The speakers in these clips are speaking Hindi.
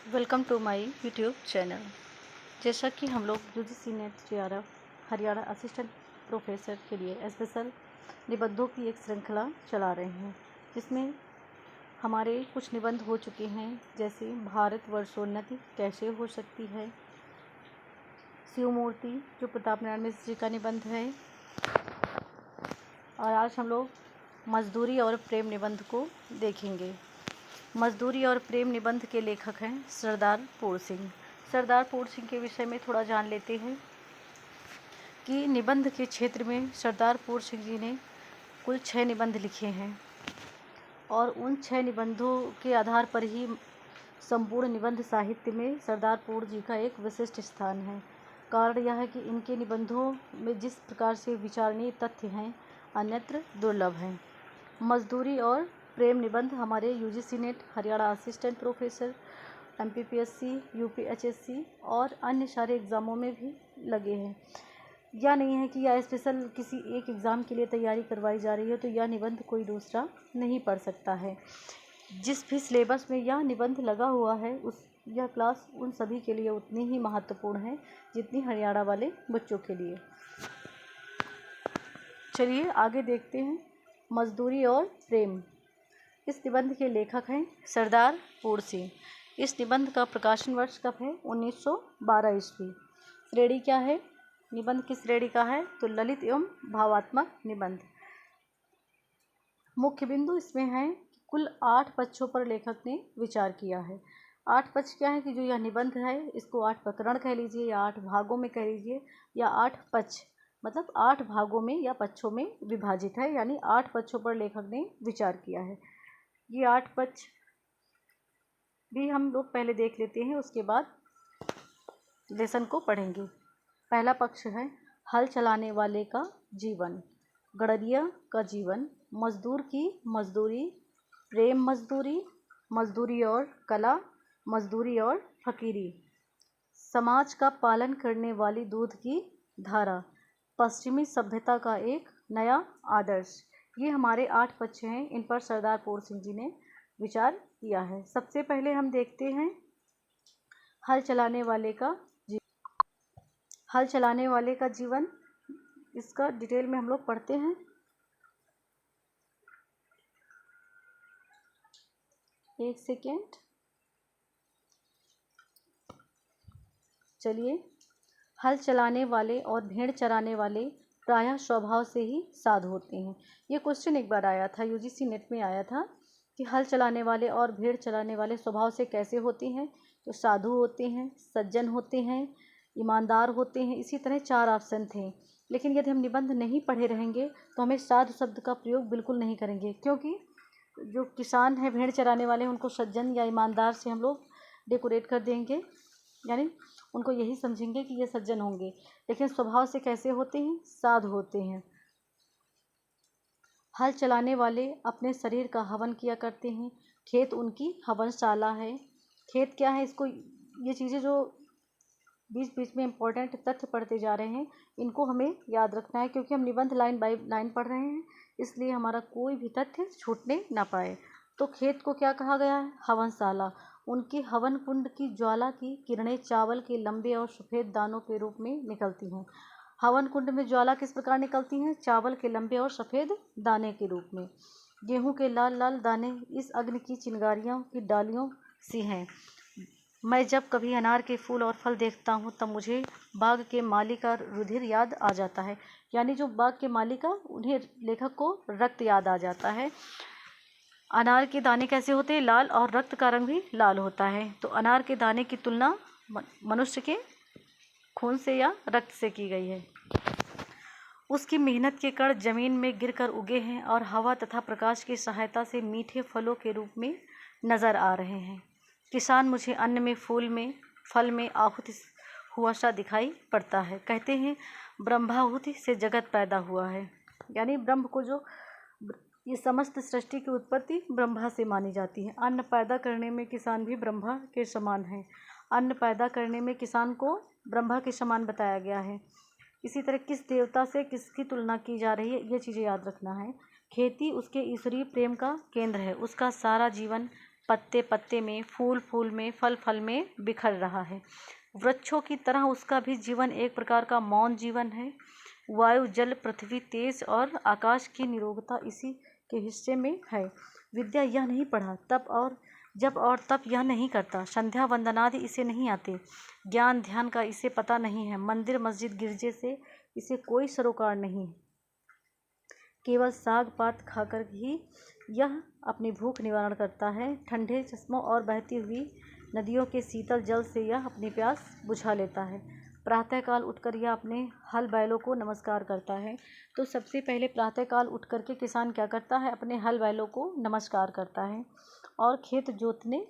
Welcome to my YouTube channel. जैसा कि हम लोग UGC NET JRF Haryana assistant professor के लिए स्पेशल निबंधों की एक श्रृंखला चला रहे हैं, जिसमें हमारे कुछ निबंध हो चुके हैं, जैसे भारत वर्षोन्नति कैसे हो सकती है, शिव मूर्ति जो प्रताप नारायण मिश्र जी का निबंध है, और आज हम लोग मजदूरी और प्रेम निबंध को देखेंगे। मजदूरी और प्रेम निबंध के लेखक हैं सरदार पूर सिंह। सरदार पूर सिंह के विषय में थोड़ा जान लेते हैं कि निबंध के क्षेत्र में सरदार पूर सिंह जी ने कुल 6 निबंध लिखे हैं, और उन 6 निबंधों के आधार पर ही संपूर्ण निबंध साहित्य में सरदार पूर जी का एक विशिष्ट स्थान है। कारण यह है कि इनके निबंधों में जिस प्रकार से विचारणीय तथ्य हैं, अन्यत्र दुर्लभ हैं। मजदूरी और प्रेम निबंध हमारे UGC net Haryana assistant professor, MPPSC, UPHSC और अन्य सारे एग्ज़ामों में भी लगे हैं। यह नहीं है कि यह स्पेशल किसी एक एग्ज़ाम के लिए तैयारी करवाई जा रही है तो यह निबंध कोई दूसरा नहीं पढ़ सकता है। जिस भी सिलेबस में यह निबंध लगा हुआ है यह क्लास उन सभी के लिए उतनी ही महत्वपूर्ण है जितनी हरियाणा वाले बच्चों के लिए। चलिए आगे देखते हैं। मजदूरी और प्रेम, इस निबंध के लेखक हैं सरदार पूर सिंह। इस निबंध का प्रकाशन वर्ष कब है? 1912 ईस्वी। श्रेणी क्या है? निबंध किस श्रेणी का है? तो ललित एवं भावात्मक निबंध। मुख्य बिंदु इसमें है कि कुल 8 पक्षों पर लेखक ने विचार किया है। 8 पक्ष क्या है कि जो यह निबंध है इसको 8 प्रकरण कह लीजिए, या 8 भागों में कह लीजिए, या 8 पक्ष मतलब 8 भागों में या पक्षों में विभाजित है, यानी 8 पक्षों पर लेखक ने विचार किया है। ये 8 पक्ष भी हम लोग पहले देख लेते हैं, उसके बाद लेसन को पढ़ेंगे। पहला पक्ष है हल चलाने वाले का जीवन, गड़रिया का जीवन, मजदूर की मजदूरी, प्रेम मजदूरी, मजदूरी और कला, मजदूरी और फकीरी, समाज का पालन करने वाली दूध की धारा, पश्चिमी सभ्यता का एक नया आदर्श। ये हमारे 8 पक्ष हैं, इन पर सरदार पूर सिंह जी ने विचार किया है। सबसे पहले हम देखते हैं हल चलाने वाले का जीवन। इसका डिटेल में हम लोग पढ़ते हैं। एक सेकेंड, चलिए। हल चलाने वाले और भेड़ चराने वाले प्रायः स्वभाव से ही साधु होते हैं। ये क्वेश्चन एक बार आया था, यूजीसी नेट में आया था कि हल चलाने वाले और भेड़ चराने वाले स्वभाव से कैसे होते हैं? तो साधु होते हैं, सज्जन होते हैं, ईमानदार होते हैं। इसी तरह 4 ऑप्शन थे। लेकिन यदि हम निबंध नहीं पढ़े रहेंगे तो हमें साधु शब्द का प्रयोग बिल्कुल नहीं करेंगे, क्योंकि जो किसान हैं, भेड़ चराने वाले हैं, उनको सज्जन या ईमानदार से हम लोग डेकोरेट कर देंगे, यानी उनको यही समझेंगे कि ये सज्जन होंगे। लेकिन स्वभाव से कैसे होते हैं? साधु होते हैं। हल चलाने वाले अपने शरीर का हवन किया करते हैं। खेत उनकी हवनशाला है। खेत क्या है? इसको ये चीज़ें जो बीच बीच में इम्पोर्टेंट तथ्य पढ़ते जा रहे हैं, इनको हमें याद रखना है, क्योंकि हम निबंध लाइन बाय लाइन पढ़ रहे हैं, इसलिए हमारा कोई भी तथ्य छूटने ना पाए। तो खेत को क्या कहा गया है? हवनशाला। उनके हवन कुंड की ज्वाला की किरणें चावल के लंबे और सफ़ेद दानों के रूप में निकलती हैं। हवन कुंड में ज्वाला किस प्रकार निकलती हैं? चावल के लंबे और सफ़ेद दाने के रूप में। गेहूं के लाल लाल दाने इस अग्नि की चिंगारियों की डालियों सी हैं। मैं जब कभी अनार के फूल और फल देखता हूँ तब मुझे बाग के माली का रुधिर याद आ जाता है। यानी जो बाग के माली का, उन्हें लेखक को रक्त याद आ जाता है। अनार के दाने कैसे होते हैं? लाल, और रक्त का रंग भी लाल होता है। तो अनार के दाने की तुलना मनुष्य के खून से या रक्त से की गई है। उसकी मेहनत के कण जमीन में गिरकर उगे हैं और हवा तथा प्रकाश की सहायता से मीठे फलों के रूप में नज़र आ रहे हैं। किसान मुझे अन्न में, फूल में, फल में आहुति हुआ सा दिखाई पड़ता है। कहते हैं ब्रह्माहुति से जगत पैदा हुआ है, यानी ब्रह्म को जो ये समस्त सृष्टि की उत्पत्ति ब्रह्मा से मानी जाती है। अन्न पैदा करने में किसान भी ब्रह्मा के समान है। अन्न पैदा करने में किसान को ब्रह्मा के समान बताया गया है। इसी तरह किस देवता से किसकी तुलना की जा रही है, ये चीज़ें याद रखना है। खेती उसके ईश्वरीय प्रेम का केंद्र है। उसका सारा जीवन पत्ते पत्ते में, फूल फूल में, फल फल में बिखर रहा है। वृक्षों की तरह उसका भी जीवन एक प्रकार का मौन जीवन है। वायु, जल, पृथ्वी, तेज और आकाश की निरोगता इसी के हिस्से में है। विद्या यह नहीं पढ़ा तब और जब और तब यह नहीं करता। संध्या वंदनादि इसे नहीं आते। ज्ञान ध्यान का इसे पता नहीं है। मंदिर मस्जिद गिरजे से इसे कोई सरोकार नहीं। केवल साग पात खाकर ही यह अपनी भूख निवारण करता है। ठंडे चश्मों और बहती हुई नदियों के शीतल जल से यह अपनी प्यास बुझा लेता है। प्रातःकाल उठकर यह अपने हल बैलों को नमस्कार करता है। तो सबसे पहले प्रातःकाल उठ कर के किसान क्या करता है, अपने हल बैलों को नमस्कार करता है और खेत जोतने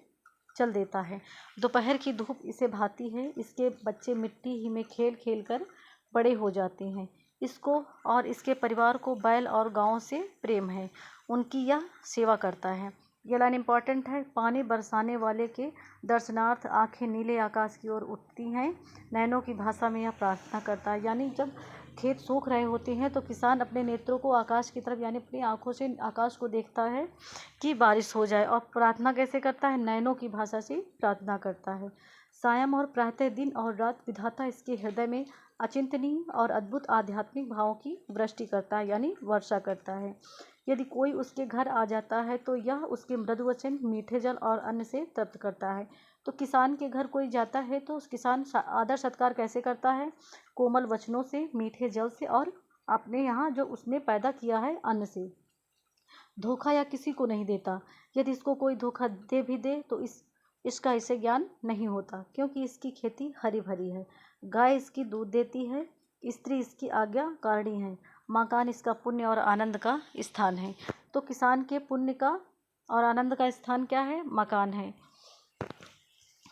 चल देता है। दोपहर की धूप इसे भाती है। इसके बच्चे मिट्टी ही में खेल खेल कर बड़े हो जाते हैं। इसको और इसके परिवार को बैल और गायों से प्रेम है। उनकी यह सेवा करता है। यह लाइन इम्पॉर्टेंट है। पानी बरसाने वाले के दर्शनार्थ आंखें नीले आकाश की ओर उठती हैं। नैनों की भाषा में यह प्रार्थना करता है। यानी जब खेत सूख रहे होते हैं तो किसान अपने नेत्रों को आकाश की तरफ यानी अपनी आंखों से आकाश को देखता है कि बारिश हो जाए। और प्रार्थना कैसे करता है, नैनों की भाषा से प्रार्थना करता है। सायं और प्रातः, दिन और रात विधाता इसके हृदय में अचिंतनीय और अद्भुत आध्यात्मिक भावों की वृष्टि करता है यानी वर्षा करता है। यदि कोई उसके घर आ जाता है तो यह उसके मृदु वचन, मीठे जल और अन्न से तृप्त करता है। तो किसान के घर कोई जाता है तो किसान आदर सत्कार कैसे करता है, कोमल वचनों से, मीठे जल से और अपने यहाँ जो उसने पैदा किया है अन्न से। धोखा या किसी को नहीं देता। यदि इसको कोई धोखा दे भी दे तो इसका इसे ज्ञान नहीं होता, क्योंकि इसकी खेती हरी भरी है। गाय इसकी दूध देती है। स्त्री इसकी आज्ञाकारिणी है। मकान इसका पुण्य और आनंद का स्थान है। तो किसान के पुण्य का और आनंद का स्थान क्या है, मकान है।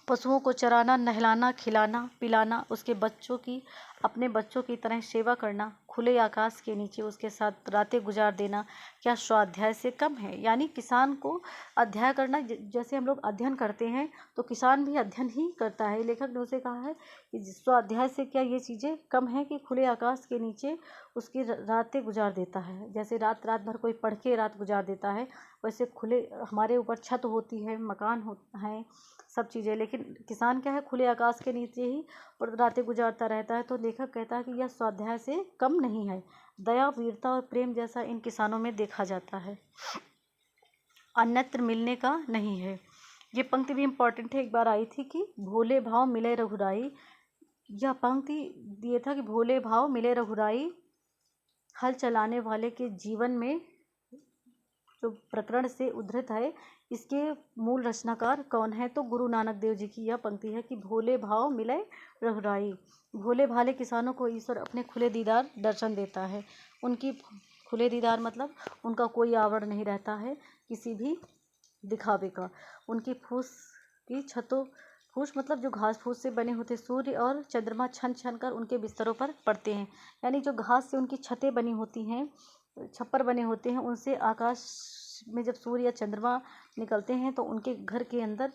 पशुओं को चराना, नहलाना, खिलाना, पिलाना, उसके बच्चों की अपने बच्चों की तरह सेवा करना, खुले आकाश के नीचे उसके साथ रातें गुजार देना, क्या स्वाध्याय से कम है। यानी किसान को अध्ययन करना, जैसे हम लोग अध्ययन करते हैं तो किसान भी अध्ययन ही करता है। लेखक ने उसे कहा है कि स्वाध्याय से क्या ये चीज़ें कम है कि खुले आकाश के नीचे उसकी रातें गुजार देता है। जैसे रात रात भर कोई पढ़ के रात गुजार देता है, वैसे खुले हमारे ऊपर छत होती है, मकान है, सब चीज़ें, लेकिन किसान क्या है, खुले आकाश के नीचे ही रातें गुजारता रहता है। तो लेखक कहता है कि यह स्वाध्याय से कम नहीं है। दया, वीरता और प्रेम जैसा इन किसानों में देखा जाता है, अन्यत्र मिलने का नहीं है। ये पंक्ति भी इम्पॉर्टेंट है। एक बार आई थी कि भोले भाव मिले रघुराई। यह पंक्ति दिए था कि भोले भाव मिले रघुराई। हल चलाने वाले के जीवन में जो प्रकरण से उद्धृत है, इसके मूल रचनाकार कौन है, तो गुरु नानक देव जी की यह पंक्ति है कि भोले भाव मिले रघुराई। भोले भाले किसानों को ईश्वर अपने खुले दीदार दर्शन देता है। उनकी खुले दीदार मतलब उनका कोई आवरण नहीं रहता है किसी भी दिखावे का। उनकी फूस की छतों, फूस मतलब जो घास फूस से बने होते सूर्य और चंद्रमा छन छन कर उनके बिस्तरों पर पड़ते हैं। यानी जो घास से उनकी छतें बनी होती हैं, छप्पर बने होते हैं, उनसे आकाश में जब सूर्य या चंद्रमा निकलते हैं तो उनके घर के अंदर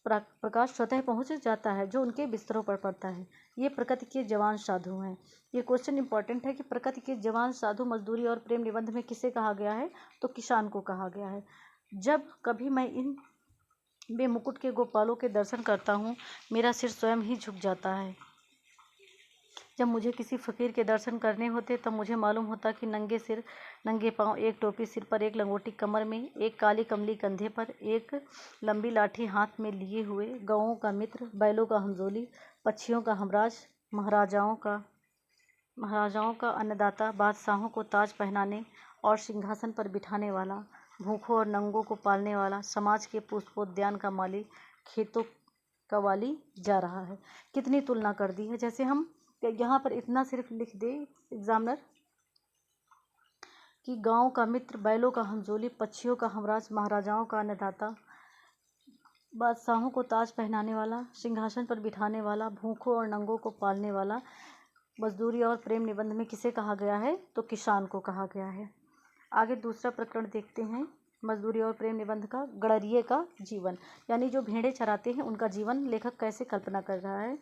प्रकाश स्वतः पहुंच जाता है जो उनके बिस्तरों पर पड़ता है। ये प्रकृति के जवान साधु हैं। ये क्वेश्चन इंपॉर्टेंट है कि प्रकृति के जवान साधु मजदूरी और प्रेम निबंध में किसे कहा गया है, तो किसान को कहा गया है। जब कभी मैं इन बेमुकुट के गोपालों के दर्शन करता हूँ, मेरा सिर स्वयं ही झुक जाता है। जब मुझे किसी फ़कीर के दर्शन करने होते तब मुझे मालूम होता कि नंगे सिर, नंगे पाँव, एक टोपी सिर पर, एक लंगोटी कमर में, एक काली कमली कंधे पर, एक लंबी लाठी हाथ में लिए हुए, गौओं का मित्र, बैलों का हमजोली, पक्षियों का हमराज, महाराजाओं का अन्नदाता, बादशाहों को ताज पहनाने और सिंहासन पर बिठाने वाला, भूखों और नंगों को पालने वाला, समाज के पुष्पोद्यान का माली, खेतों का वाली जा रहा है। कितनी तुलना कर दी है। जैसे हम यहाँ पर इतना सिर्फ लिख दे एग्जामिनर कि गांव का मित्र, बैलों का हमजोली, पक्षियों का हमराज, महाराजाओं का अन्नदाता, बादशाहों को ताज पहनाने वाला, सिंहासन पर बिठाने वाला, भूखों और नंगों को पालने वाला, मजदूरी और प्रेम निबंध में किसे कहा गया है, तो किसान को कहा गया है। आगे दूसरा प्रकरण देखते हैं, मजदूरी और प्रेम निबंध का गड़रिये का जीवन, यानी जो भेड़ें चराते हैं उनका जीवन लेखक कैसे कल्पना कर रहा है।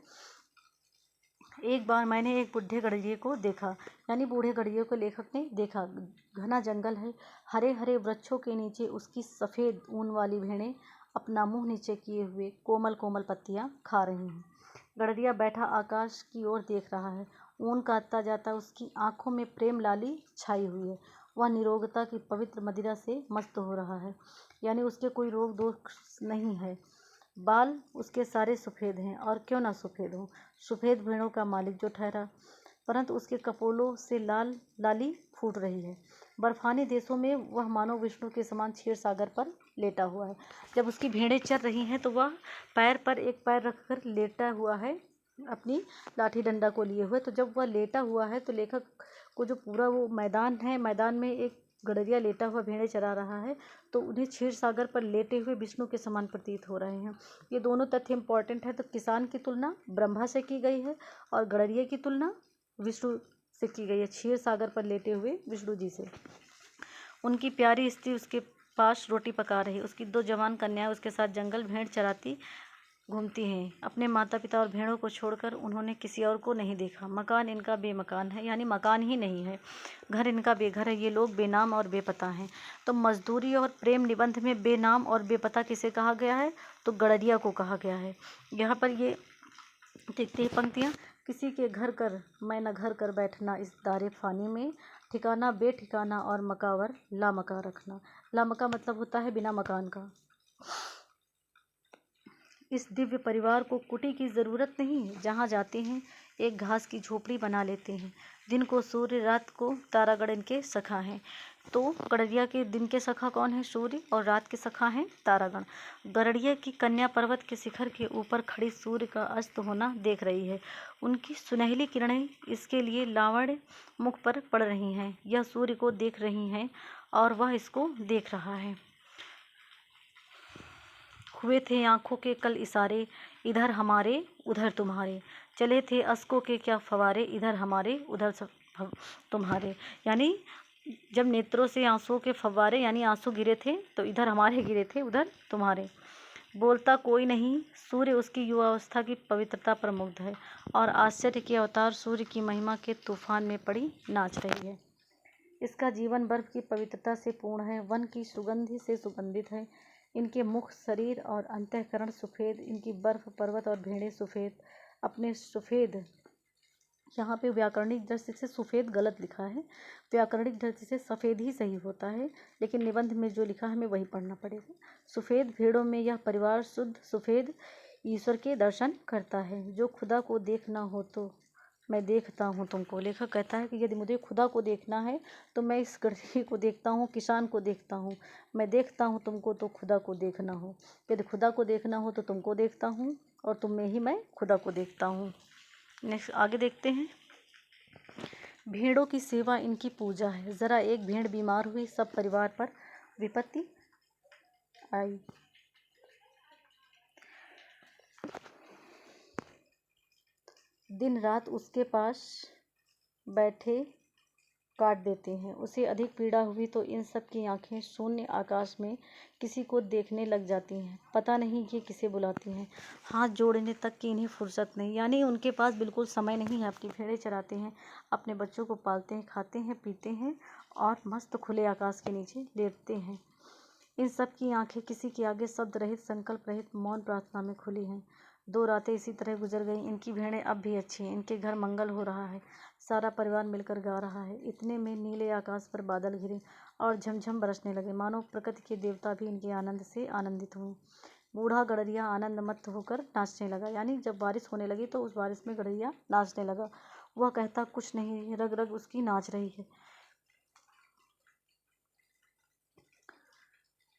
एक बार मैंने एक बूढ़े गड़रिये को देखा, यानी बूढ़े गड़रिये को लेखक ने देखा। घना जंगल है, हरे हरे वृक्षों के नीचे उसकी सफ़ेद ऊन वाली भेड़ें अपना मुंह नीचे किए हुए कोमल कोमल पत्तियां खा रही हैं। गडरिया बैठा आकाश की ओर देख रहा है। ऊन काटता जाता उसकी आंखों में प्रेम लाली छाई हुई है। वह निरोगता की पवित्र मदिरा से मस्त हो रहा है, यानी उसके कोई रोग दोष नहीं है। बाल उसके सारे सफ़ेद हैं, और क्यों ना सफ़ेद हो, सफ़ेद भेड़ों का मालिक जो ठहरा, परंतु उसके कपोलों से लाल लाली फूट रही है। बर्फानी देशों में वह मानो विष्णु के समान क्षीर सागर पर लेटा हुआ है। जब उसकी भेड़ें चर रही हैं तो वह पैर पर एक पैर रखकर लेटा हुआ है, अपनी लाठी डंडा को लिए हुए। तो जब वह लेटा हुआ है तो लेखक को जो पूरा वो मैदान है, मैदान में एक गडरिया लेटा हुआ भेड़ें चरा रहा है, तो उन्हें क्षीर सागर पर लेटे हुए विष्णु के समान प्रतीत हो रहे हैं। ये दोनों तथ्य इंपॉर्टेंट है। तो किसान की तुलना ब्रह्मा से की गई है और गडरिया की तुलना विष्णु से की गई है, क्षीर सागर पर लेटे हुए विष्णु जी से। उनकी प्यारी स्त्री उसके पास रोटी पका रही। उसकी 2 जवान कन्याएं उसके साथ जंगल भेड़ चराती घूमती हैं। अपने माता पिता और भेड़ों को छोड़कर उन्होंने किसी और को नहीं देखा। मकान इनका बेमकान है, यानी मकान ही नहीं है। घर इनका बेघर है। ये लोग बेनाम और बेपता हैं। तो मजदूरी और प्रेम निबंध में बेनाम और बेपता किसे कहा गया है? तो गडरिया को कहा गया है। यहाँ पर ये देखते हैं पंक्तियाँ, किसी के घर कर मैं न घर कर बैठना इस दारे फानी में, ठिकाना बेठिकाना और मकावर लामका रखना। लामका मतलब होता है बिना मकान का। इस दिव्य परिवार को कुटी की ज़रूरत नहीं है। जहाँ जाते हैं एक घास की झोपड़ी बना लेते हैं। दिन को सूर्य, रात को तारागण इनके सखा हैं। तो गडरिया के दिन के सखा कौन है? सूर्य, और रात के सखा हैं तारागण। गडरिया की कन्या पर्वत के शिखर के ऊपर खड़ी सूर्य का अस्त होना देख रही है। उनकी सुनहली किरणें इसके लिए लावण्य मुख पर पड़ रही हैं। यह सूर्य को देख रही हैं और वह इसको देख रहा है। हुए थे आँखों के कल इशारे, इधर हमारे उधर तुम्हारे, चले थे अश्कों के क्या फवारे, इधर हमारे उधर तुम्हारे। यानी जब नेत्रों से आंसुओं के फव्वारे यानी आंसू गिरे थे, तो इधर हमारे गिरे थे, उधर तुम्हारे। बोलता कोई नहीं, सूर्य उसकी युवावस्था की पवित्रता पर मुग्ध है, और आश्चर्य के अवतार सूर्य की महिमा के तूफान में पड़ी नाच रही है। इसका जीवन बर्फ की पवित्रता से पूर्ण है, वन की सुगंधि से सुगंधित है। इनके मुख, शरीर और अंतःकरण सफ़ेद, इनकी बर्फ, पर्वत और भेड़ें सफ़ेद। अपने सफ़ेद, यहाँ पे व्याकरणिक दृष्टि से सफ़ेद गलत लिखा है, व्याकरणिक दृष्टि से सफ़ेद ही सही होता है, लेकिन निबंध में जो लिखा है हमें वही पढ़ना पड़ेगा। सफ़ेद भेड़ों में यह परिवार शुद्ध सफ़ेद ईश्वर के दर्शन करता है। जो खुदा को देखना हो तो मैं देखता हूँ तुमको। लेखक कहता है कि यदि मुझे खुदा को देखना है तो मैं इस गडरिये को देखता हूँ, किसान को देखता हूँ। मैं देखता हूँ तुमको तो खुदा को देखना हो। यदि खुदा को देखना हो तो तुमको देखता हूँ, और तुम में ही मैं खुदा को देखता हूँ। नेक्स्ट आगे देखते हैं। भेड़ों की सेवा इनकी पूजा है। ज़रा एक भेड़ बीमार हुई, सब परिवार पर विपत्ति आई। दिन रात उसके पास बैठे काट देते हैं। उसे अधिक पीड़ा हुई तो इन सब की आंखें शून्य आकाश में किसी को देखने लग जाती हैं। पता नहीं ये किसे बुलाती हैं। हाथ जोड़ने तक की इन्हें फुर्सत नहीं, यानी उनके पास बिल्कुल समय नहीं है। अपनी भेड़ें चराते हैं, अपने बच्चों को पालते हैं, खाते हैं, पीते हैं और मस्त खुले आकाश के नीचे लेटते हैं। इन सब की आंखें किसी के आगे शब्द रहित, संकल्प रहित मौन प्रार्थना में खुली हैं। 2 रातें इसी तरह गुजर गईं। इनकी भेड़ें अब भी अच्छी हैं। इनके घर मंगल हो रहा है। सारा परिवार मिलकर गा रहा है। इतने में नीले आकाश पर बादल घिरे और झमझम बरसने लगे, मानो प्रकृति के देवता भी इनके आनंद से आनंदित हुए। बूढ़ा गडरिया आनंद मत्त होकर नाचने लगा, यानी जब बारिश होने लगी तो उस बारिश में गडरिया नाचने लगा। वह कहता कुछ नहीं, रग रग उसकी नाच रही है।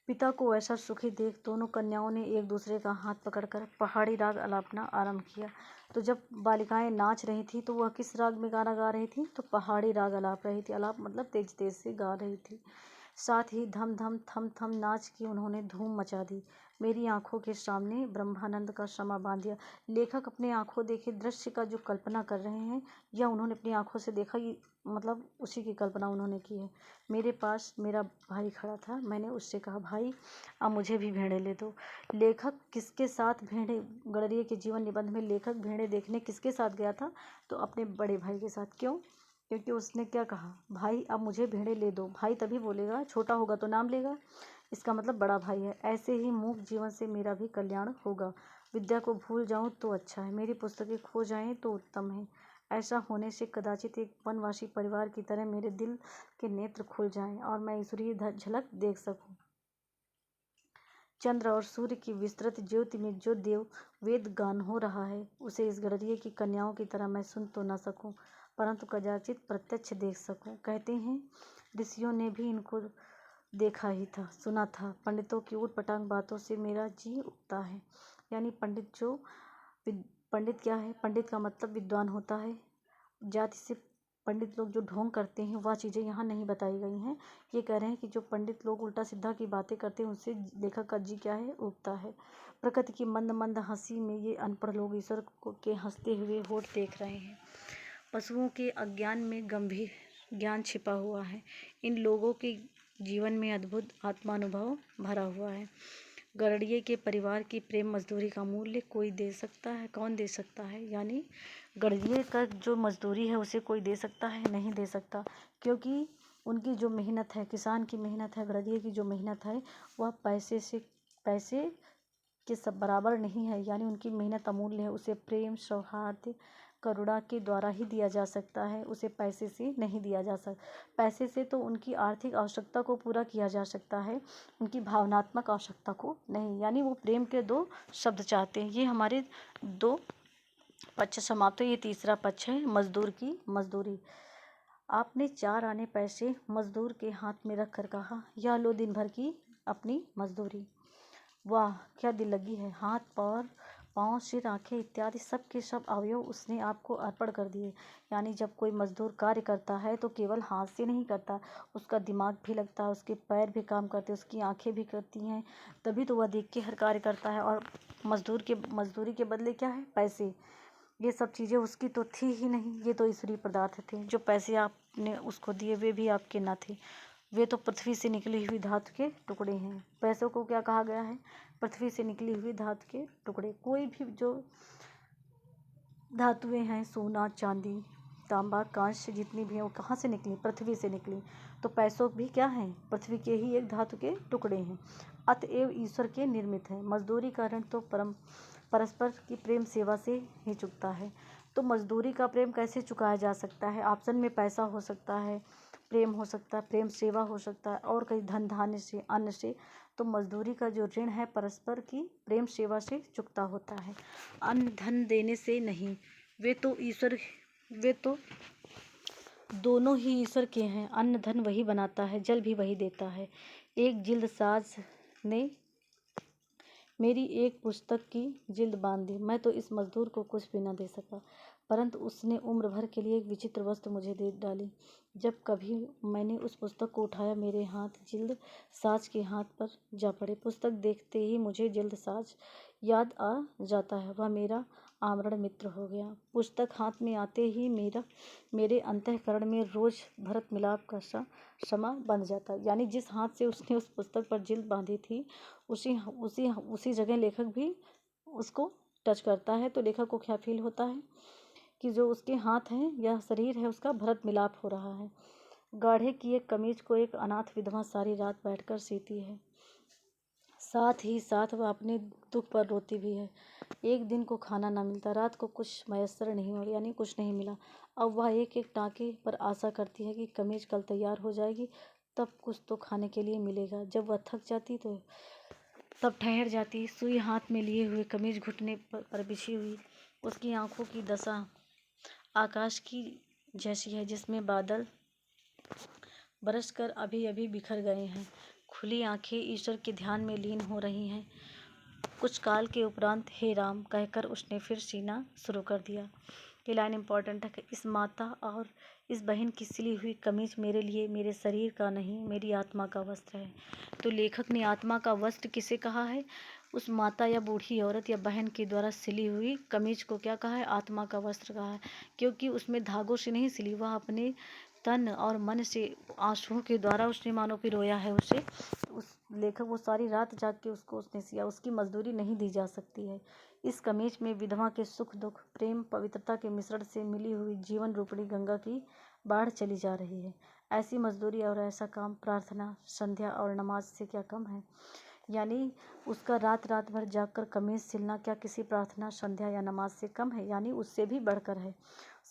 पिता को ऐसा सुखी देख दोनों कन्याओं ने एक दूसरे का हाथ पकड़कर पहाड़ी राग अलापना आरंभ किया। तो जब बालिकाएं नाच रही थी तो वह किस राग में गाना गा रही थी? तो पहाड़ी राग अलाप रही थी। अलाप मतलब तेज तेज से गा रही थी। साथ ही धम धम थम थम नाच की उन्होंने धूम मचा दी। मेरी आंखों के सामने ब्रह्मानंद का शमा बांध दिया। लेखक अपने आंखों देखे दृश्य का जो कल्पना कर रहे हैं, या उन्होंने अपनी आंखों से देखा, ये मतलब उसी की कल्पना उन्होंने की है। मेरे पास मेरा भाई खड़ा था, मैंने उससे कहा भाई अब मुझे भी भेड़ें ले दो। लेखक किसके साथ भेड़ें, गडरिये के जीवन निबंध में लेखक भेड़ें देखने किसके साथ गया था? तो अपने बड़े भाई के साथ। क्यों? क्योंकि उसने क्या कहा, भाई अब मुझे भेड़ें ले दो। भाई तभी बोलेगा, छोटा होगा तो नाम लेगा। इसका मतलब बड़ा भाई है। ऐसे ही मूक जीवन से मेरा भी कल्याण होगा। विद्या को भूल जाऊं तो अच्छा है, मेरी पुस्तकें खो जाएं तो उत्तम है। ऐसा होने से कदाचित एक वनवासी परिवार की तरह मेरे दिल के नेत्र खुल जाएं और मैं ईश्वरीय झलक देख सकूं। चंद्र और सूर्य की विस्तृत ज्योति में जो देव वेद गान हो रहा है, उसे इस गड़रिये की कन्याओं की तरह मैं सुन तो न सकूं, परंतु कदाचित प्रत्यक्ष देख सकूं। कहते हैं ऋषियों ने भी इनको देखा ही था, सुना था। पंडितों की ऊटपटांग बातों से मेरा जी उठता है। यानी पंडित क्या है? पंडित का मतलब विद्वान होता है। जाति से पंडित लोग जो ढोंग करते हैं वह चीज़ें यहाँ नहीं बताई गई हैं। ये कह रहे हैं कि जो पंडित लोग उल्टा सीधा की बातें करते हैं उनसे लेखक का जी क्या है? उगता है। प्रकृति की मंद मंद हंसी में ये अनपढ़ लोग ईश्वर के हंसते हुए होठ देख रहे हैं। पशुओं के अज्ञान में गंभीर ज्ञान छिपा हुआ है। इन लोगों के जीवन में अद्भुत आत्मानुभव भरा हुआ है। गड़रिये के परिवार की प्रेम मजदूरी का मूल्य कोई दे सकता है? कौन दे सकता है? यानी गड़रिये का जो मजदूरी है उसे कोई दे सकता है? नहीं दे सकता, क्योंकि उनकी जो मेहनत है, किसान की मेहनत है, गड़रिये की जो मेहनत है वह पैसे के सब बराबर नहीं है। यानी उनकी मेहनत अमूल्य है। उसे प्रेम, सौहार्द, करुणा के द्वारा ही दिया जा सकता है, उसे पैसे से नहीं दिया जा सकता। पैसे से तो उनकी आर्थिक आवश्यकता को पूरा किया जा सकता है, उनकी भावनात्मक आवश्यकता को नहीं। यानी वो प्रेम के दो शब्द चाहते हैं। ये हमारे दो पक्ष समाप्त है। ये तीसरा पक्ष है मजदूर की मजदूरी। आपने 4 आने पैसे मजदूर के हाथ में रख कर कहा, यह लो दिन भर की अपनी मजदूरी। वाह क्या दिल लगी है। हाथ, पैर, पाँव, सिर, आंखें इत्यादि सब के सब अवयव उसने आपको अर्पण कर दिए। यानी जब कोई मजदूर कार्य करता है तो केवल हाथ से नहीं करता, उसका दिमाग भी लगता है, उसके पैर भी काम करते हैं, उसकी आंखें भी करती हैं, तभी तो वह देख के हर कार्य करता है। और मजदूरी के बदले क्या है? पैसे। ये सब चीज़ें उसकी तो थी ही नहीं, ये तो ईश्वरीय पदार्थ थे। जो पैसे आपने उसको दिए वे भी आपके न थे, वे तो पृथ्वी से निकली हुई धातु के टुकड़े हैं। पैसों को क्या कहा गया है? पृथ्वी से निकली हुई धातु के टुकड़े। कोई भी जो धातुएं हैं, सोना, चांदी, तांबा, कांच जितनी भी हैं, वो कहाँ से निकली? पृथ्वी से निकली। तो पैसों भी क्या हैं? पृथ्वी के ही एक धातु के टुकड़े हैं, अतएव ईश्वर के निर्मित हैं। मजदूरी का ऋण तो परस्पर की प्रेम सेवा से ही चुकता है। तो मजदूरी का प्रेम कैसे चुकाया जा सकता है? ऑप्शन में पैसा हो सकता है, प्रेम हो सकता है, प्रेम सेवा हो सकता है, और कहीं धन धान्य से, अन्न से। तो मजदूरी का जो ऋण है परस्पर की प्रेम सेवा से चुकता होता है, अन्न धन देने से नहीं। वे तो दोनों ही ईश्वर के हैं। अन्न धन वही बनाता है, जल भी वही देता है। एक जिल्दसाज ने मेरी एक पुस्तक की जिल्द बांध दी। मैं तो इस मजदूर को कुछ भी न दे सका, परंतु उसने उम्र भर के लिए एक विचित्र वस्तु मुझे दे डाली। जब कभी मैंने उस पुस्तक को उठाया, मेरे हाथ जिल्द साज के हाथ पर जा पड़े। पुस्तक देखते ही मुझे जिल्द साज याद आ जाता है, वह मेरा आमरण मित्र हो गया। पुस्तक हाथ में आते ही मेरे अंतःकरण में रोज भरत मिलाप का समा बंध जाता। यानी जिस हाथ से उसने उस पुस्तक पर जिल्द बांधी थी, उसी जगह लेखक भी उसको टच करता है। तो लेखक को क्या फील होता है कि जो उसके हाथ हैं या शरीर है उसका भरत मिलाप हो रहा है। गाढ़े की एक कमीज को एक अनाथ विधवा सारी रात बैठकर सीती है, साथ ही साथ वह अपने दुख पर रोती भी है। एक दिन को खाना न मिलता, रात को कुछ मयसर नहीं हो, यानी कुछ नहीं मिला। अब वह एक एक टाँके पर आशा करती है कि कमीज कल तैयार हो जाएगी, तब कुछ तो खाने के लिए मिलेगा। जब वह थक जाती तो तब ठहर जाती। सुई हाथ में लिए हुए, कमीज घुटने पर बिछी हुई, उसकी आंखों की दशा आकाश की जैसी है जिसमें बादल बरसकर अभी अभी बिखर गए हैं। खुली आंखें ईश्वर के ध्यान में लीन हो रही हैं। कुछ काल के उपरांत हे राम कहकर उसने फिर सीना शुरू कर दिया। ये लाइन इम्पॉर्टेंट है कि इस माता और इस बहन की सिली हुई कमीज मेरे लिए, मेरे शरीर का नहीं, मेरी आत्मा का वस्त्र है। तो लेखक ने आत्मा का वस्त्र किसे कहा है? उस माता या बूढ़ी औरत या बहन के द्वारा सिली हुई कमीज को क्या कहा है? आत्मा का वस्त्र कहा है, क्योंकि उसमें धागों से नहीं सिली, वह अपने तन और मन से, आंसुओं के द्वारा उसने मानो कि रोया है उसे। उस लेखक वो सारी रात जाग के उसने सिया, उसकी मजदूरी नहीं दी जा सकती है। इस कमीज में विधवा के सुख दुख, प्रेम, पवित्रता के मिश्रण से मिली हुई जीवन रूपणी गंगा की बाढ़ चली जा रही है। ऐसी मजदूरी और ऐसा काम प्रार्थना, संध्या और नमाज से क्या कम है? यानी उसका रात रात भर जागकर कमीज सिलना क्या किसी प्रार्थना, संध्या या नमाज से कम है? यानी उससे भी बढ़कर है।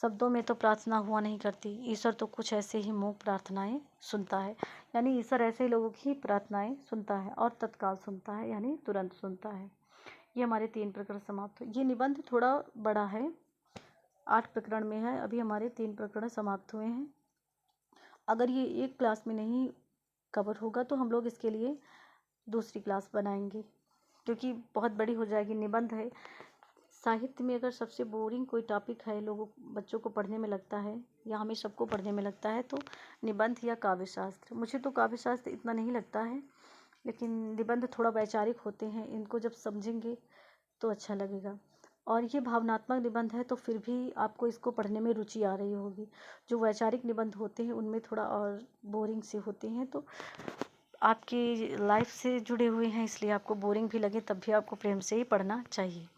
शब्दों में तो प्रार्थना हुआ नहीं करती, ईश्वर तो कुछ ऐसे ही मूक प्रार्थनाएं सुनता है। यानी ईश्वर ऐसे लोगों की प्रार्थनाएं सुनता है और तत्काल सुनता है, यानी तुरंत सुनता है। ये हमारे 3 प्रकरण समाप्त हुए। ये निबंध थोड़ा बड़ा है, 8 प्रकरण में है। अभी हमारे 3 प्रकरण समाप्त हुए हैं। अगर ये एक क्लास में नहीं कवर होगा तो हम लोग इसके लिए दूसरी क्लास बनाएंगे, क्योंकि बहुत बड़ी हो जाएगी। निबंध है, साहित्य में अगर सबसे बोरिंग कोई टॉपिक है, बच्चों को पढ़ने में लगता है या हमें सबको पढ़ने में लगता है, तो निबंध या काव्य शास्त्र। मुझे तो काव्य शास्त्र इतना नहीं लगता है, लेकिन निबंध थोड़ा वैचारिक होते हैं, इनको जब समझेंगे तो अच्छा लगेगा। और ये भावनात्मक निबंध है तो फिर भी आपको इसको पढ़ने में रुचि आ रही होगी। जो वैचारिक निबंध होते हैं उनमें थोड़ा और बोरिंग से होते हैं, तो आपकी लाइफ से जुड़े हुए हैं, इसलिए आपको बोरिंग भी लगे तब भी आपको प्रेम से ही पढ़ना चाहिए।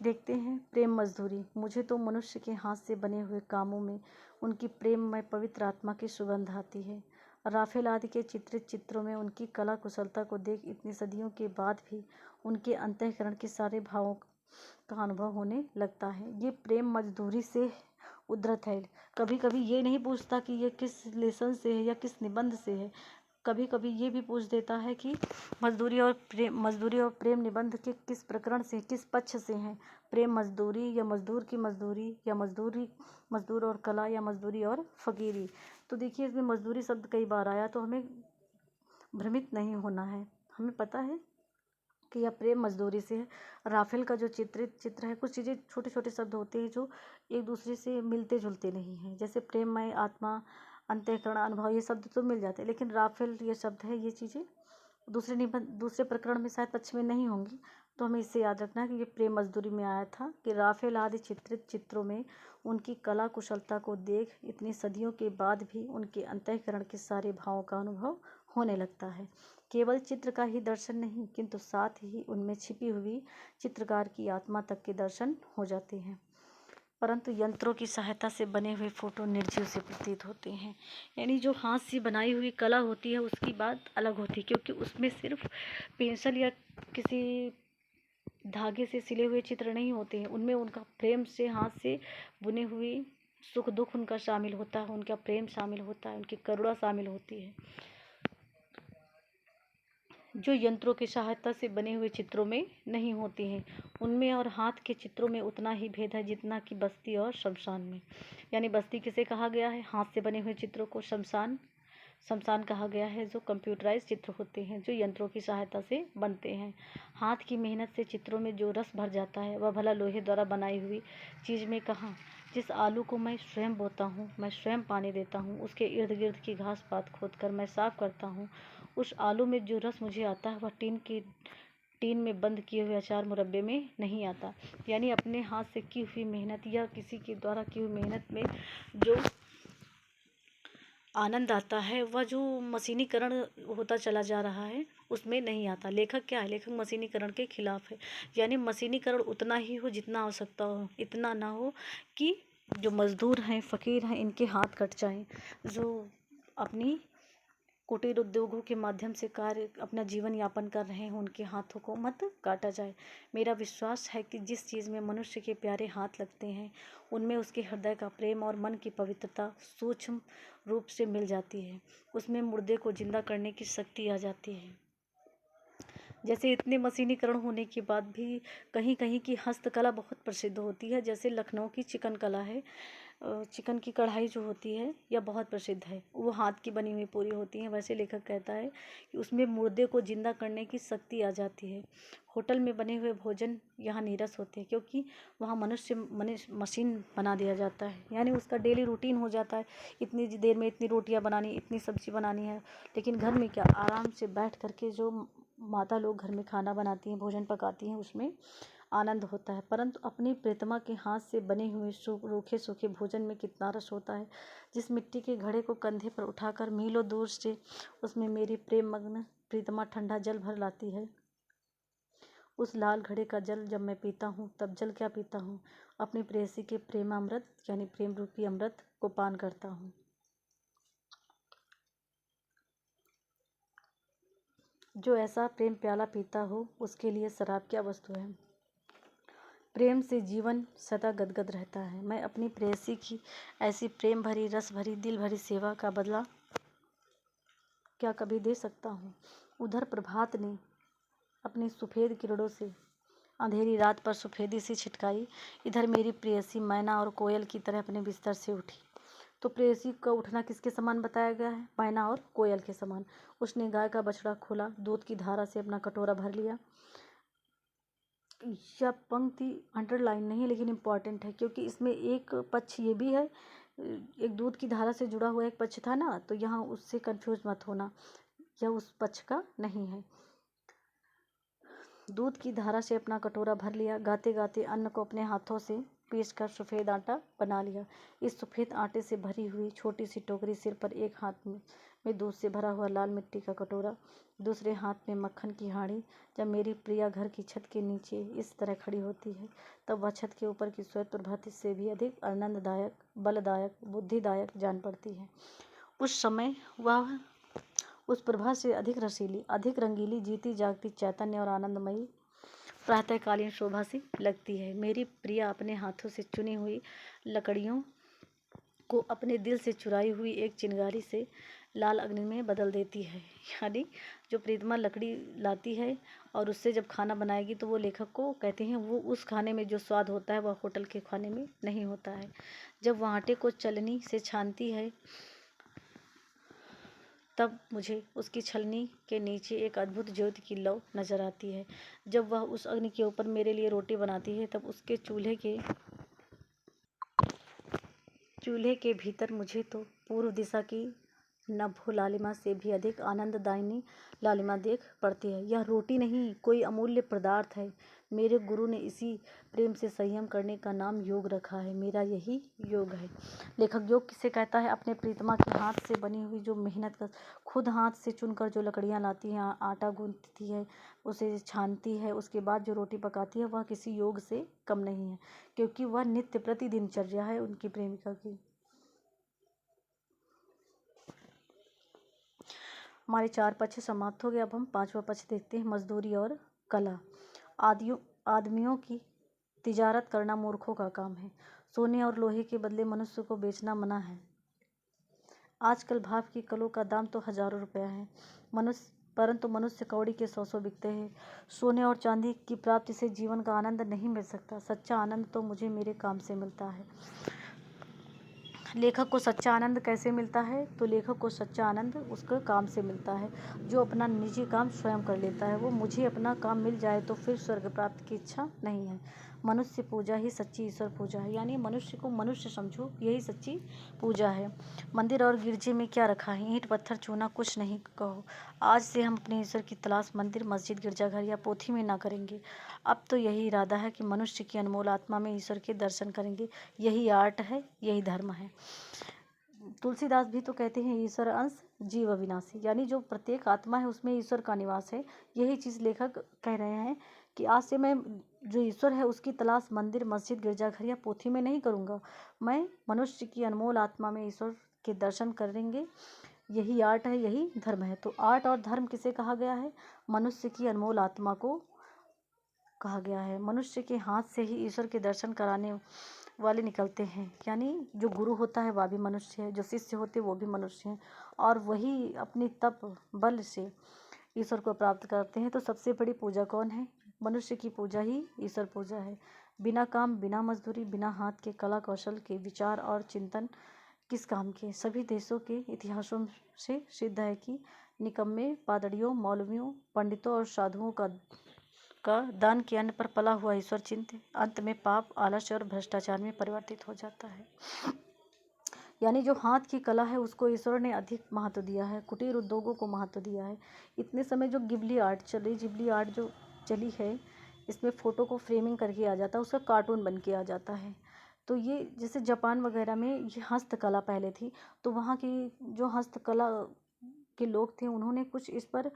देखते हैं प्रेम मजदूरी। मुझे तो मनुष्य के हाथ से बने हुए कामों में उनकी प्रेममय पवित्र आत्मा की सुगंध आती है। राफेल आदि के चित्रित चित्रों में उनकी कला कुशलता को देख इतनी सदियों के बाद भी उनके अंतःकरण के सारे भावों का अनुभव होने लगता है। ये प्रेम मजदूरी से उद्धृत है। कभी कभी ये नहीं पूछता कि ये किस लेसन से है या किस निबंध से है। कभी कभी ये भी पूछ देता है कि मजदूरी और प्रेम निबंध के किस प्रकरण से, किस पक्ष से हैं। प्रेम मजदूरी या मजदूर की मजदूरी या मजदूर और कला या मजदूरी और फकीरी। तो देखिए इसमें मजदूरी शब्द कई बार आया, तो हमें भ्रमित नहीं होना है। हमें पता है कि यह प्रेम मजदूरी से है। राफेल का जो चित्रित चित्र है, कुछ चीज़ें छोटे छोटे शब्द होते हैं जो एक दूसरे से मिलते जुलते नहीं हैं। जैसे प्रेममय आत्मा, अंतःकरण, अनुभव, ये शब्द तो मिल जाते हैं, लेकिन राफेल ये शब्द है, ये चीज़ें दूसरे प्रकरण में शायद पक्ष में नहीं होंगी। तो हमें इससे याद रखना है कि ये प्रेम मजदूरी में आया था कि राफेल आदि चित्रित चित्रों में उनकी कला कुशलता को देख इतनी सदियों के बाद भी उनके अंतःकरण के सारे भावों का अनुभव होने लगता है। केवल चित्र का ही दर्शन नहीं, किंतु साथ ही उनमें छिपी हुई चित्रकार की आत्मा तक के दर्शन हो जाते हैं। परंतु यंत्रों की सहायता से बने हुए फोटो निर्जीव से प्रतीत होते हैं। यानी जो हाथ से बनाई हुई कला होती है उसकी बात अलग होती है, क्योंकि उसमें सिर्फ पेंसिल या किसी धागे से सिले हुए चित्र नहीं होते हैं, उनमें उनका प्रेम से हाथ से बुने हुए सुख दुख उनका शामिल होता है, उनका प्रेम शामिल होता है, उनकी करुणा शामिल होती है, जो यंत्रों की सहायता से बने हुए चित्रों में नहीं होती हैं। उनमें और हाथ के चित्रों में उतना ही भेद है जितना कि बस्ती और शमशान में। यानी बस्ती किसे कहा गया है? हाथ से बने हुए चित्रों को शमशान कहा गया है, जो कंप्यूटराइज चित्र होते हैं, जो यंत्रों की सहायता से बनते हैं। हाथ की मेहनत से चित्रों में जो रस भर जाता है वह भला लोहे द्वारा बनाई हुई चीज़ में कहाँ। जिस आलू को मैं स्वयं बोता हूँ, मैं स्वयं पानी देता हूँ, उसके इर्द गिर्द की घास पात खोद कर मैं साफ करता हूँ, उस आलू में जो रस मुझे आता है वह टीन में बंद किए हुए अचार मुरब्बे में नहीं आता। यानी अपने हाथ से की हुई मेहनत या किसी के द्वारा की हुई मेहनत में जो आनंद आता है वह जो मशीनीकरण होता चला जा रहा है उसमें नहीं आता। लेखक क्या है? लेखक मशीनीकरण के खिलाफ है। यानी मशीनीकरण उतना ही हो जितना आवश्यकता हो, इतना ना हो कि जो मजदूर हैं, फ़कीर हैं, इनके हाथ कट जाएं। जो अपनी कुटीर उद्योगों के माध्यम से कार्य अपना जीवन यापन कर रहे हैं, उनके हाथों को मत काटा जाए। मेरा विश्वास है कि जिस चीज़ में मनुष्य के प्यारे हाथ लगते हैं उनमें उसके हृदय का प्रेम और मन की पवित्रता सूक्ष्म रूप से मिल जाती है। उसमें मुर्दे को जिंदा करने की शक्ति आ जाती है। जैसे इतने मशीनीकरण होने के बाद भी कहीं कहीं की हस्तकला बहुत प्रसिद्ध होती है। जैसे लखनऊ की चिकन कला है, चिकन की कढ़ाई जो होती है यह बहुत प्रसिद्ध है, वो हाथ की बनी हुई पूरी होती है। वैसे लेखक कहता है कि उसमें मुर्दे को जिंदा करने की शक्ति आ जाती है। होटल में बने हुए भोजन यहाँ नीरस होते हैं, क्योंकि वहाँ मनुष्य मशीन बना दिया जाता है। यानी उसका डेली रूटीन हो जाता है, इतनी देर में इतनी रोटियाँ बनानी, इतनी सब्जी बनानी है। लेकिन घर में क्या, आराम से बैठ करके जो माता लोग घर में खाना बनाती हैं, भोजन पकाती हैं, उसमें आनंद होता है। परंतु अपनी प्रीतमा के हाथ से बने हुए रूखे सूखे भोजन में कितना रस होता है। जिस मिट्टी के घड़े को कंधे पर उठाकर मीलों दूर से उसमें मेरी प्रेम मग्न प्रीतमा ठंडा जल भर लाती है, उस लाल घड़े का जल जब मैं पीता हूँ तब जल क्या पीता हूँ, अपनी प्रेयसी के प्रेमामृत यानी प्रेम रूपी अमृत को पान करता हूँ। जो ऐसा प्रेम प्याला पीता हो उसके लिए शराब क्या वस्तु है। प्रेम से जीवन सदा गदगद रहता है। मैं अपनी प्रेयसी की ऐसी प्रेम भरी, रस भरी, दिल भरी सेवा का बदला क्या कभी दे सकता हूँ। उधर प्रभात ने अपनी सफ़ेद किरणों से अंधेरी रात पर सफ़ेदी सी छिटकाई। इधर मेरी प्रेयसी मैना और कोयल की तरह अपने बिस्तर से उठी। तो प्रेयसी का उठना किसके समान बताया गया है? मैना और कोयल के समान। उसने गाय का बछड़ा खोला, दूध की धारा से अपना कटोरा भर लिया। यह पंक्ति अंडरलाइन नहीं है लेकिन इम्पॉर्टेंट है, क्योंकि इसमें एक पक्ष ये भी है, एक दूध की धारा से जुड़ा हुआ एक पक्ष था ना, तो यहाँ उससे कंफ्यूज मत होना, यह उस पक्ष का नहीं है। दूध की धारा से अपना कटोरा भर लिया, गाते गाते अन्न को अपने हाथों से पीस कर सफ़ेद आटा बना लिया। इस सफ़ेद आटे से भरी हुई छोटी सी टोकरी सिर पर, एक हाथ में दूध से भरा हुआ लाल मिट्टी का कटोरा, दूसरे हाथ में मक्खन की हांडी। जब मेरी प्रिया घर की छत के नीचे इस तरह खड़ी होती है, तब वह छत के ऊपर की श्वेत प्रभात से भी अधिक आनंददायक, बलदायक, बुद्धिदायक जान पड़ती है। उस समय वह उस प्रभा से अधिक रसीली, अधिक रंगीली, जीती जागती, चैतन्य और आनंदमयी प्रातःकालीन शोभा सी लगती है। मेरी प्रिया अपने हाथों से चुनी हुई लकड़ियों को अपने दिल से चुराई हुई एक चिंगारी से लाल अग्नि में बदल देती है। यानी जो प्रीतमा लकड़ी लाती है और उससे जब खाना बनाएगी, तो वो लेखक को कहते हैं वो उस खाने में जो स्वाद होता है वह होटल के खाने में नहीं होता है। जब वह आटे को छलनी से छानती है, तब मुझे उसकी छलनी के नीचे एक अद्भुत ज्योति की लौ नजर आती है। जब वह उस अग्नि के ऊपर मेरे लिए रोटी बनाती है, तब उसके चूल्हे के भीतर मुझे तो पूर्व दिशा की नभो लालिमा से भी अधिक आनंददायिनी लालिमा देख पड़ती है। यह रोटी नहीं, कोई अमूल्य पदार्थ है। मेरे गुरु ने इसी प्रेम से संयम करने का नाम योग रखा है। मेरा यही योग है। लेखक योग किसे कहता है? अपने प्रीतमा के हाथ से बनी हुई जो मेहनत कर, खुद हाथ से चुनकर जो लकड़ियाँ लाती हैं, आटा गूंथती है, उसे छानती है, उसके बाद जो रोटी पकाती है, वह किसी योग से कम नहीं है, क्योंकि वह नित्य प्रति दिनचर्या है उनकी प्रेमिका की। हमारे 4 पक्ष समाप्त हो गए। अब हम 5वां पक्ष देखते हैं, मजदूरी और कला। आदमियों की तिजारत करना मूर्खों का काम है। सोने और लोहे के बदले मनुष्य को बेचना मना है। आजकल भाव की कलों का दाम तो हजारों रुपया है, परंतु मनुष्य कौड़ी के 100 बिकते हैं। सोने और चांदी की प्राप्ति से जीवन का आनंद नहीं मिल सकता। सच्चा आनंद तो मुझे मेरे काम से मिलता है। लेखक को सच्चा आनंद कैसे मिलता है? तो लेखक को सच्चा आनंद उसके काम से मिलता है, जो अपना निजी काम स्वयं कर लेता है। वो मुझे अपना काम मिल जाए तो फिर स्वर्ग प्राप्ति की इच्छा नहीं है। मनुष्य पूजा ही सच्ची ईश्वर पूजा है, यानी मनुष्य को मनुष्य समझो, यही सच्ची पूजा है। मंदिर और गिरजे में क्या रखा है? ईंट पत्थर चूना कुछ नहीं कहो। आज से हम अपने ईश्वर की तलाश मंदिर, मस्जिद, गिरजाघर या पोथी में ना करेंगे। अब तो यही इरादा है कि मनुष्य की अनमोल आत्मा में ईश्वर के दर्शन करेंगे। यही आर्ट है, यही धर्म है। तुलसीदास भी तो कहते हैं, ईश्वर अंश जीव अविनाशी, यानी जो प्रत्येक आत्मा है उसमें ईश्वर का निवास है। यही चीज़ लेखक कह रहे हैं कि आज से मैं जो ईश्वर है उसकी तलाश मंदिर, मस्जिद, गिरजाघर या पोथी में नहीं करूँगा। मैं मनुष्य की अनमोल आत्मा में ईश्वर के दर्शन करेंगे। यही आर्ट है, यही धर्म है। तो आर्ट और धर्म किसे कहा गया है? मनुष्य की अनमोल आत्मा को कहा गया है। मनुष्य के हाथ से ही ईश्वर के दर्शन कराने वाले निकलते हैं, यानी जो गुरु होता है वह भी मनुष्य है, जो शिष्य होते वो भी मनुष्य हैं, और वही अपनी तप बल से ईश्वर को प्राप्त करते हैं। तो सबसे बड़ी पूजा कौन है? मनुष्य की पूजा ही ईश्वर पूजा है। बिना काम, बिना मजदूरी, बिना हाथ के कला कौशल के विचार और चिंतन किस काम के? सभी देशों के इतिहासों से सिद्ध है कि निकम्मे, पादरियों, मौलवियों, पंडितों और साधुओं का दान के अन्न पर पला हुआ ईश्वर चिंतन अंत में पाप, आलस्य और भ्रष्टाचार में परिवर्तित हो जाता है। यानी जो हाथ की कला है उसको ईश्वर ने अधिक महत्व दिया है, कुटीर उद्योगों को महत्व दिया है। इतने समय जो गिबली आर्ट जो चली है, इसमें फ़ोटो को फ्रेमिंग करके आ जाता है, उसका कार्टून बन के आ जाता है। तो ये जैसे जापान वगैरह में ये हस्तकला पहले थी, तो वहाँ की जो हस्तकला के लोग थे उन्होंने कुछ इस पर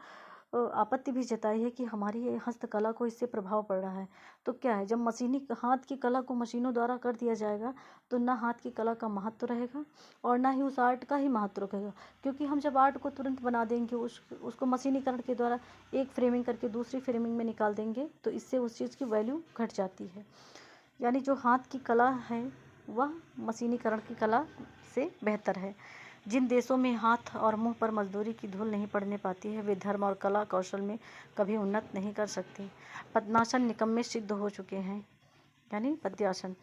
आपत्ति भी जताई है कि हमारी ये हस्तकला को इससे प्रभाव पड़ रहा है। तो क्या है, जब मशीनी हाथ की कला को मशीनों द्वारा कर दिया जाएगा तो ना हाथ की कला का महत्व रहेगा और ना ही उस आर्ट का ही महत्व रहेगा, क्योंकि हम जब आर्ट को तुरंत बना देंगे, उसको मशीनीकरण के द्वारा एक फ्रेमिंग करके दूसरी फ्रेमिंग में निकाल देंगे, तो इससे उस चीज़ की वैल्यू घट जाती है। यानी जो हाथ की कला है वह मशीनीकरण की कला से बेहतर है। जिन देशों में हाथ और मुंह पर मजदूरी की धूल नहीं पड़ने पाती है, वे धर्म और कला कौशल में कभी उन्नत नहीं कर सकते। पद्मासन निकम्मे सिद्ध हो चुके हैं, यानी पद्यासन।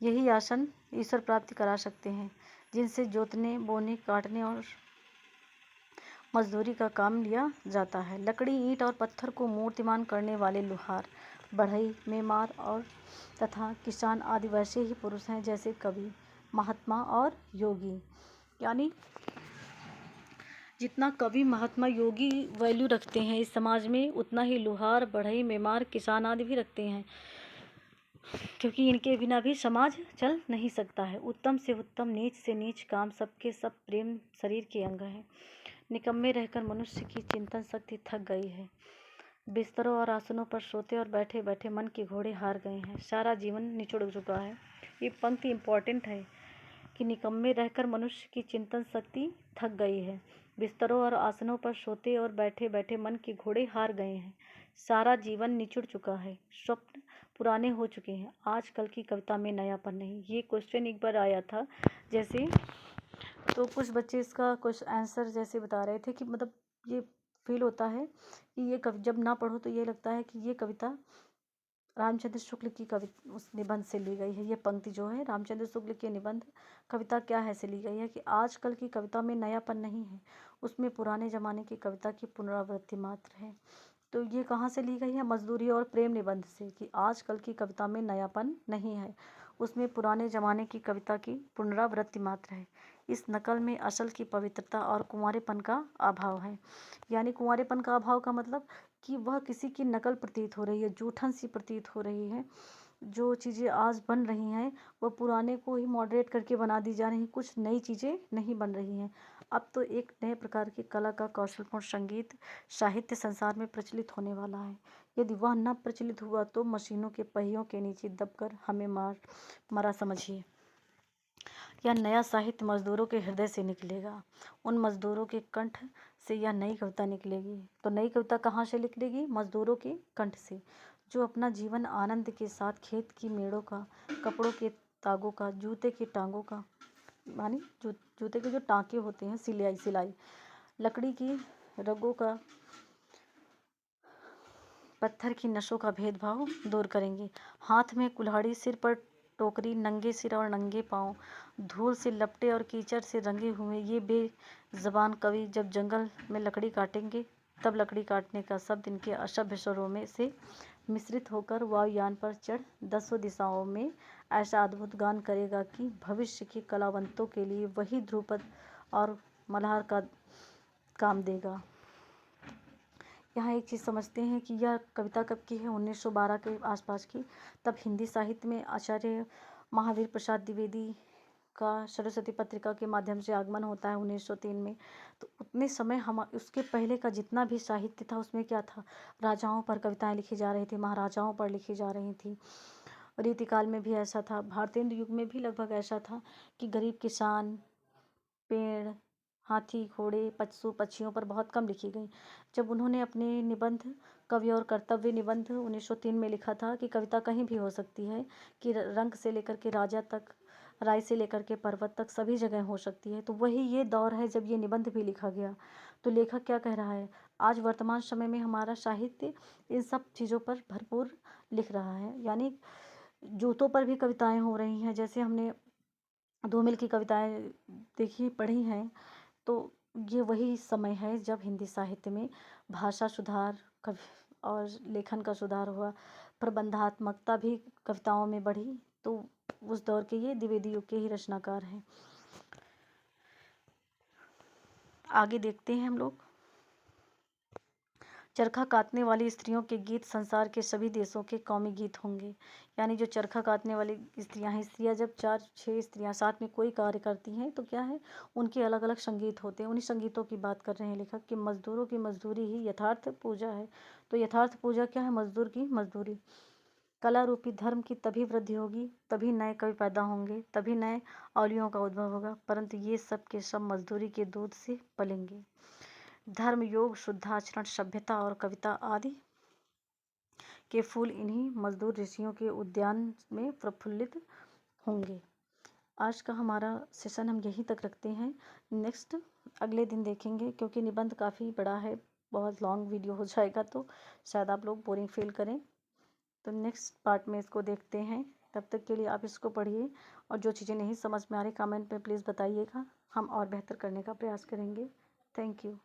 यही आसन ईश्वर प्राप्ति करा सकते हैं, जिनसे जोतने, बोने, काटने और मजदूरी का काम लिया जाता है। लकड़ी, ईंट और पत्थर को मूर्तिमान करने वाले लुहार, बढ़ई, मेमार और तथा किसान आदि वैसे ही पुरुष हैं जैसे कवि, महात्मा और योगी। यानी जितना कवि, महात्मा, योगी वैल्यू रखते हैं इस समाज में, उतना ही लुहार, बढ़ई, मेमार, किसान आदि भी रखते हैं, क्योंकि इनके बिना भी समाज चल नहीं सकता है। उत्तम से उत्तम, नीच से नीच काम, सबके सब प्रेम शरीर के अंग है। निकम्मे रहकर मनुष्य की चिंतन शक्ति थक गई है। बिस्तरों और आसनों पर सोते और बैठे बैठे मन के घोड़े हार गए हैं। सारा जीवन निचुड़ चुका है। ये पंक्ति इम्पॉर्टेंट है कि निकम्मे रहकर मनुष्य की चिंतन शक्ति थक गई है। बिस्तरों और आसनों पर सोते और बैठे बैठे मन के घोड़े हार गए हैं। सारा जीवन निचुड़ चुका है। स्वप्न पुराने हो चुके हैं। आजकल की कविता में नयापन नहीं। ये क्वेश्चन एक बार आया था, जैसे तो कुछ बच्चे इसका कुछ आंसर जैसे बता रहे थे कि मतलब ये फील होता है कि ये जब ना पढ़ो तो ये लगता है कि ये कविता रामचंद्र शुक्ल की उस निबंध से ली गई है। ये पंक्ति जो है रामचंद्र शुक्ल के निबंध कविता क्या है से ली गई है कि आजकल की कविता में नयापन नहीं है, उसमें पुराने ज़माने की कविता की पुनरावृत्ति मात्र है। तो ये कहाँ से ली गई है? मजदूरी और प्रेम निबंध से, कि आजकल की कविता में नयापन नहीं है, उसमें पुराने ज़माने की कविता की पुनरावृत्ति मात्र है। इस नकल में असल की पवित्रता और कुंवारेपन का अभाव है। यानी कुंवारेपन का अभाव का मतलब कि वह किसी की नकल प्रतीत हो रही है, जूठन सी प्रतीत हो रही है। जो चीज़ें आज बन रही हैं वह पुराने को ही मॉडरेट करके बना दी जा रही हैं, कुछ नई चीज़ें नहीं बन रही हैं। अब तो एक नए प्रकार की कला का कौशलपूर्ण संगीत साहित्य संसार में प्रचलित होने वाला है। यदि वह न प्रचलित हुआ तो मशीनों के पहियों के नीचे दबकर हमें मरा समझिए। यह नया साहित्य मजदूरों के हृदय से निकलेगा। उन मजदूरों के कंठ से यह नई कविता निकलेगी। तो नई कविता कहाँ से निकलेगी? मजदूरों के कंठ से, जो अपना जीवन आनंद के साथ खेत की मेड़ों का, कपड़ों के तागों का, जूते की टांगों का, मानी जूते के जो टाँके होते हैं, सिलाई, लकड़ी की रगों का, पत्थर की नसों का भेदभाव दूर करेंगे। हाथ में कुल्हाड़ी, सिर पर टोकरी, नंगे सिर और नंगे पाँव, धूल से लपटे और कीचड़ से रंगे हुए ये बेज़बान कवि जब जंगल में लकड़ी काटेंगे, तब लकड़ी काटने का शब्द इनके असभ्य स्वरों में से मिश्रित होकर वायुयान पर चढ़ दसों दिशाओं में ऐसा अद्भुत गान करेगा कि भविष्य के कलावंतों के लिए वही ध्रुपद और मल्हार का काम देगा। यहाँ एक चीज़ समझते हैं कि यह कविता कब की है? 1912 के आसपास की। तब हिंदी साहित्य में आचार्य महावीर प्रसाद द्विवेदी का सरस्वती पत्रिका के माध्यम से आगमन होता है 1903 में। तो उतने समय हम उसके पहले का जितना भी साहित्य था उसमें क्या था? राजाओं पर कविताएं लिखी जा रही थी, महाराजाओं पर लिखी जा रही थी। रीतिकाल में भी ऐसा था, भारतेंदु युग में भी लगभग ऐसा था कि गरीब किसान, पेड़, हाथी, घोड़े, पशु पक्षियों पर बहुत कम लिखी गई। जब उन्होंने अपने निबंध कवि और कर्तव्य निबंध 1903 में लिखा था कि कविता कहीं भी हो सकती है, कि रंक से लेकर के राजा तक, राय से लेकर के पर्वत तक सभी जगह हो सकती है, तो वही ये दौर है जब ये निबंध भी लिखा गया। तो लेखक क्या कह रहा है? आज वर्तमान समय में हमारा साहित्य इन सब चीज़ों पर भरपूर लिख रहा है। यानी जूतों पर भी कविताएं हो रही हैं, जैसे हमने धूमिल की कविताएं देखी पढ़ी हैं। तो ये वही समय है जब हिंदी साहित्य में भाषा सुधार, कवि और लेखन का सुधार हुआ, प्रबंधात्मकता भी कविताओं में बढ़ी। तो उस दौर के ये द्विवेदी युग के ही रचनाकार हैं। आगे देखते हैं हम लोग। चरखा कातने वाली स्त्रियों के गीत संसार के सभी देशों के कौमी गीत होंगे। यानी जो चरखा कातने वाली स्त्रियां हैं, स्त्रियां जब 4-6 स्त्रियां साथ में कोई कार्य करती हैं तो क्या है, उनके अलग अलग संगीत होते हैं। उन्हीं संगीतों की बात कर रहे हैं लेखक कि मजदूरों की मजदूरी ही यथार्थ पूजा है। तो यथार्थ पूजा क्या है? मजदूर की मजदूरी। कला रूपी धर्म की तभी वृद्धि होगी, तभी नए कवि पैदा होंगे, तभी नए औलियों का उद्भव होगा, परंतु ये सब के सब मजदूरी के दूध से पलेंगे। धर्म, योग, शुद्धाचरण, सभ्यता और कविता आदि के फूल इन्हीं मजदूर ऋषियों के उद्यान में प्रफुल्लित होंगे। आज का हमारा सेशन हम यहीं तक रखते हैं। नेक्स्ट अगले दिन देखेंगे, क्योंकि निबंध काफ़ी बड़ा है, बहुत लॉन्ग वीडियो हो जाएगा तो शायद आप लोग बोरिंग फील करें। तो नेक्स्ट पार्ट में इसको देखते हैं। तब तक के लिए आप इसको पढ़िए, और जो चीज़ें नहीं समझ में आ रही कमेंट में प्लीज़ बताइएगा, हम और बेहतर करने का प्रयास करेंगे। Thank you.